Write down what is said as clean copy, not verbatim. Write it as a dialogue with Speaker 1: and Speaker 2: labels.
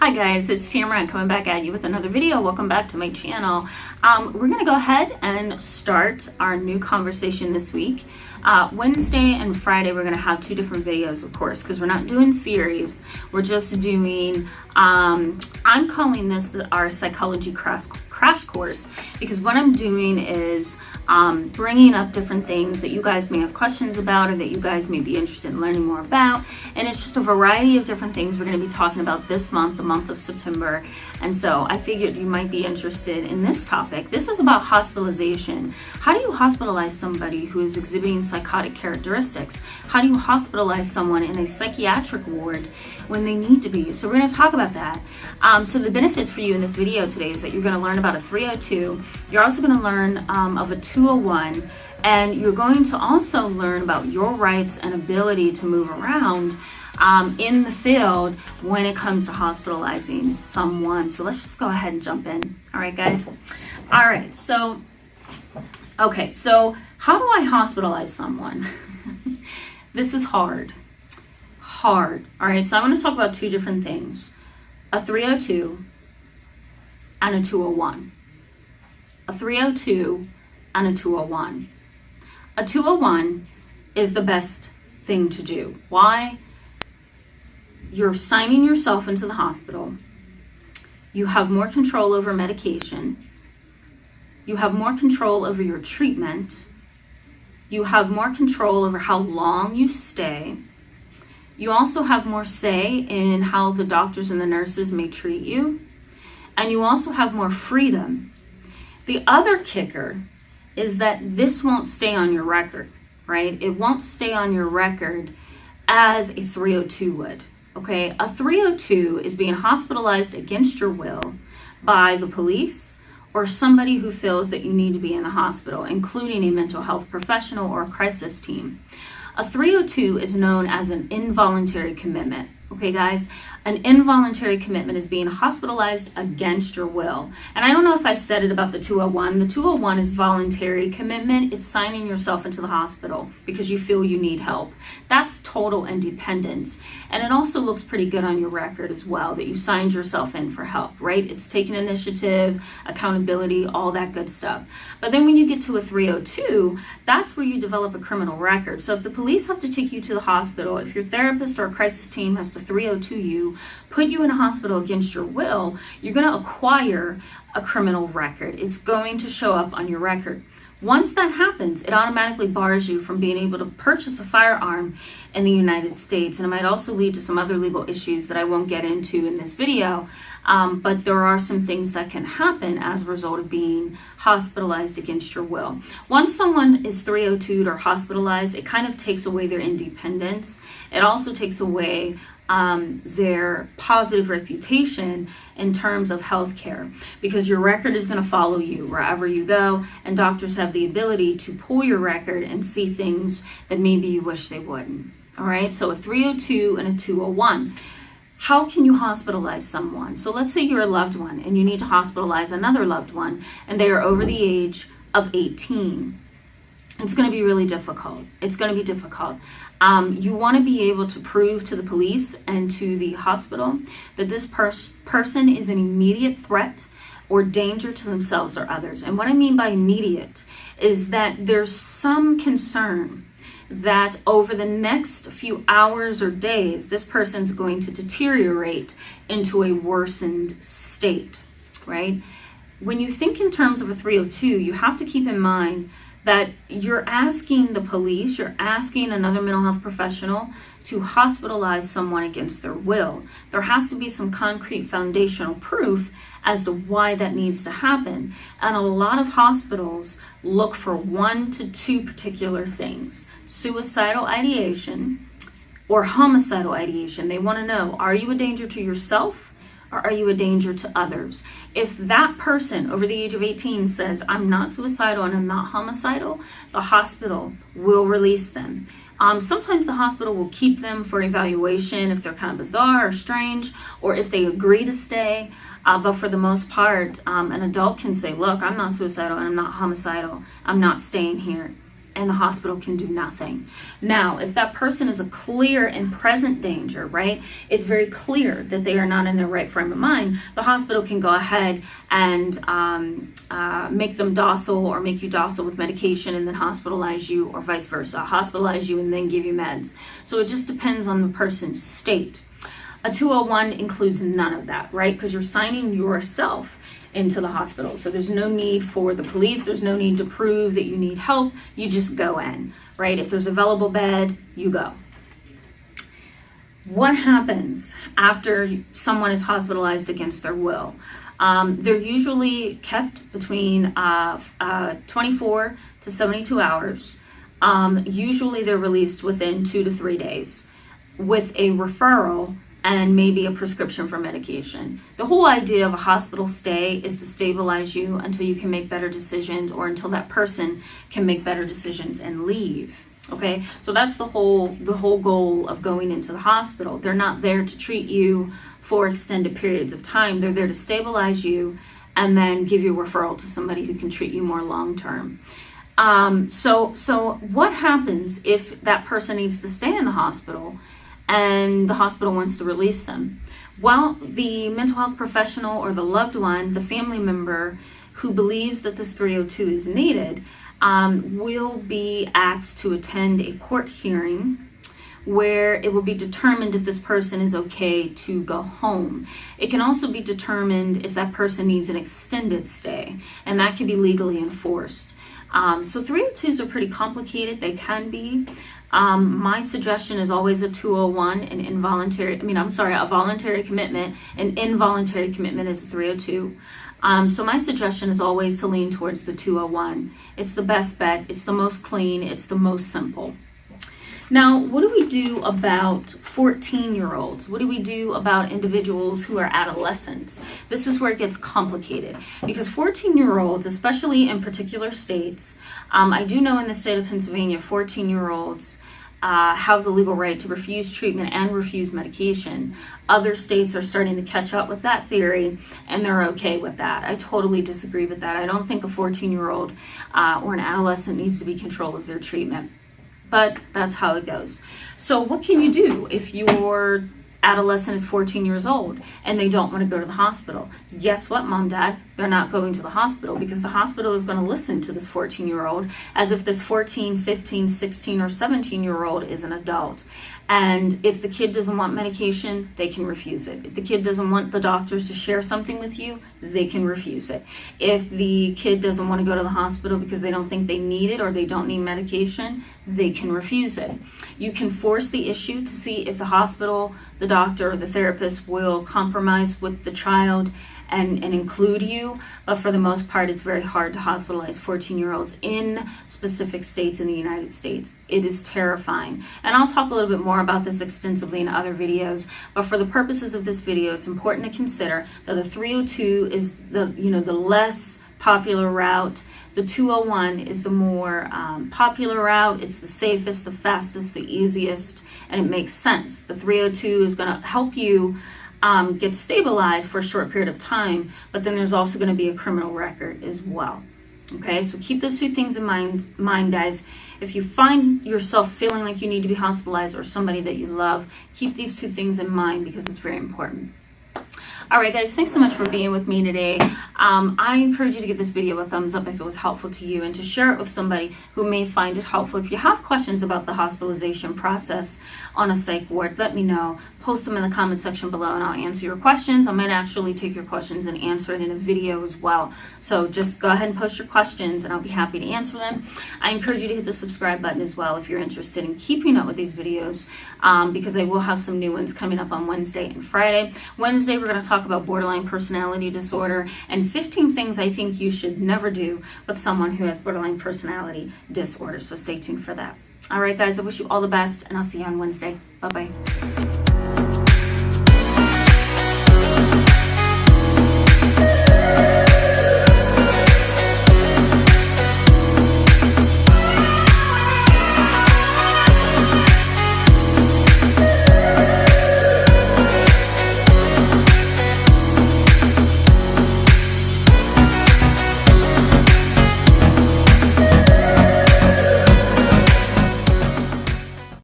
Speaker 1: Hi guys, it's Tamara coming back at you with another video. Welcome back to my channel. We're going to go ahead and start our new conversation this week. Wednesday and Friday we're going to have two different videos, of course, because we're not doing series. We're just doing, I'm calling this our psychology crash course, because what I'm doing is bringing up different things that you guys may have questions about or that you guys may be interested in learning more about. And it's just a variety of different things we're going to be talking about this month, the month of September. And so I figured you might be interested in this topic. This is about hospitalization. How do you hospitalize somebody who is exhibiting psychotic characteristics? How do you hospitalize someone in a psychiatric ward when they need to be? So we're going to talk about that. So the benefits for you in this video today is that you're going to learn about a 302. You're also going to learn of a 201. And you're going to also learn about your rights and ability to move around in the field when it comes to hospitalizing someone. So let's just go ahead and jump in. All right, guys. All right. So, okay. So how do I hospitalize someone? This is hard. All right. So I'm going to talk about two different things. A 302 and a 201. A 302 and a 201. A 201 is the best thing to do. Why? You're signing yourself into the hospital. You have more control over medication. You have more control over your treatment. You have more control over how long you stay. You also have more say in how the doctors and the nurses may treat you. And you also have more freedom. The other kicker is that this won't stay on your record, right? It won't stay on your record as a 302 would, okay? A 302 is being hospitalized against your will by the police or somebody who feels that you need to be in the hospital, including a mental health professional or a crisis team. A 302 is known as an involuntary commitment. Okay, guys, an involuntary commitment is being hospitalized against your will. And I don't know if I said it about the 201. The 201 is voluntary commitment. It's signing yourself into the hospital because you feel you need help. That's total independence. And it also looks pretty good on your record as well that you signed yourself in for help, right? It's taking initiative, accountability, all that good stuff. But then when you get to a 302, that's where you develop a criminal record. So if the police have to take you to the hospital, if your therapist or a crisis team has to 302 you, put you in a hospital against your will, you're going to acquire a criminal record. It's going to show up on your record. Once that happens, it automatically bars you from being able to purchase a firearm in the United States. And it might also lead to some other legal issues that I won't get into in this video. But there are some things that can happen as a result of being hospitalized against your will. Once someone is 302'd or hospitalized, it kind of takes away their independence. It also takes away their positive reputation in terms of healthcare, because your record is going to follow you wherever you go, and doctors have the ability to pull your record and see things that maybe you wish they wouldn't. All right, so a 302 and a 201. How can you hospitalize someone? So let's say you're a loved one and you need to hospitalize another loved one and they are over the age of 18. It's going to be really difficult. It's going to be difficult. You want to be able to prove to the police and to the hospital that this person is an immediate threat or danger to themselves or others. And what I mean by immediate is that there's some concern that over the next few hours or days, this person's going to deteriorate into a worsened state, right? When you think in terms of a 302, you have to keep in mind that you're asking the police, you're asking another mental health professional to hospitalize someone against their will. There has to be some concrete foundational proof as to why that needs to happen. And a lot of hospitals look for 1 to 2 particular things: suicidal ideation or homicidal ideation. They want to know, are you a danger to yourself? Or are you a danger to others? If that person over the age of 18 says, I'm not suicidal and I'm not homicidal, the hospital will release them. Sometimes the hospital will keep them for evaluation if they're kind of bizarre or strange, or if they agree to stay. But for the most part, an adult can say, look, I'm not suicidal and I'm not homicidal. I'm not staying here. and the hospital can do nothing. Now, if that person is a clear and present danger, right, it's very clear that they are not in their right frame of mind, the hospital can go ahead and make them docile or make you docile with medication and then hospitalize you, or vice versa, hospitalize you and then give you meds. So it just depends on the person's state. A 201 includes none of that, right? Because you're signing yourself into the hospital. So there's no need for the police. There's no need to prove that you need help. You just go in, right? If there's a available bed, you go. What happens after someone is hospitalized against their will? They're usually kept between 24 to 72 hours. Usually they're released within 2 to 3 days with a referral and maybe a prescription for medication. The whole idea of a hospital stay is to stabilize you until you can make better decisions, or until that person can make better decisions and leave. Okay, so that's the whole goal of going into the hospital. They're not there to treat you for extended periods of time. They're there to stabilize you and then give you a referral to somebody who can treat you more long term. So what happens if that person needs to stay in the hospital and the hospital wants to release them? Well, the mental health professional or the loved one, the family member who believes that this 302 is needed, will be asked to attend a court hearing where it will be determined if this person is okay to go home. It can also be determined if that person needs an extended stay, and that can be legally enforced. So 302s are pretty complicated. They can be. My suggestion is always a 201, a voluntary commitment. An involuntary commitment is a 302. So my suggestion is always to lean towards the 201. It's the best bet. It's the most clean. It's the most simple. Now, what do we do about 14-year-olds? What do we do about individuals who are adolescents? This is where it gets complicated, because 14-year-olds, especially in particular states, I do know in the state of Pennsylvania, 14-year-olds have the legal right to refuse treatment and refuse medication. Other states are starting to catch up with that theory, and they're okay with that. I totally disagree with that. I don't think a 14-year-old or an adolescent needs to be in control of their treatment. But that's how it goes. So what can you do if your adolescent is 14 years old and they don't want to go to the hospital? Guess what, mom, dad? They're not going to the hospital, because the hospital is going to listen to this 14-year-old as if this 14, 15, 16, or 17-year-old is an adult. And if the kid doesn't want medication, they can refuse it. If the kid doesn't want the doctors to share something with you, they can refuse it. If the kid doesn't want to go to the hospital because they don't think they need it or they don't need medication, they can refuse it. You can force the issue to see if the hospital, the doctor, or the therapist will compromise with the child and include you, but for the most part, it's very hard to hospitalize 14-year-olds in specific states in the United States. It is terrifying. And I'll talk a little bit more about this extensively in other videos, but for the purposes of this video, it's important to consider that the 302 is the less popular route. The 201 is the more popular route. It's the safest, the fastest, the easiest, and it makes sense. The 302 is going to help you get stabilized for a short period of time, but then there's also going to be a criminal record as well. Okay, so keep those two things in mind, guys. If you find yourself feeling like you need to be hospitalized, or somebody that you love, keep these two things in mind, because it's very important. All right, guys, thanks so much for being with me today. I encourage you to give this video a thumbs up if it was helpful to you, and to share it with somebody who may find it helpful. If you have questions about the hospitalization process on a psych ward, let me know. Post them in the comment section below and I'll answer your questions. I might actually take your questions and answer it in a video as well. So just go ahead and post your questions and I'll be happy to answer them. I encourage you to hit the subscribe button as well if you're interested in keeping up with these videos, because I will have some new ones coming up on Wednesday and Friday. Wednesday, we're going to talk about borderline personality disorder and 15 things I think you should never do with someone who has borderline personality disorder. So stay tuned for that. All right, guys, I wish you all the best, and I'll see you on Wednesday. Bye-bye.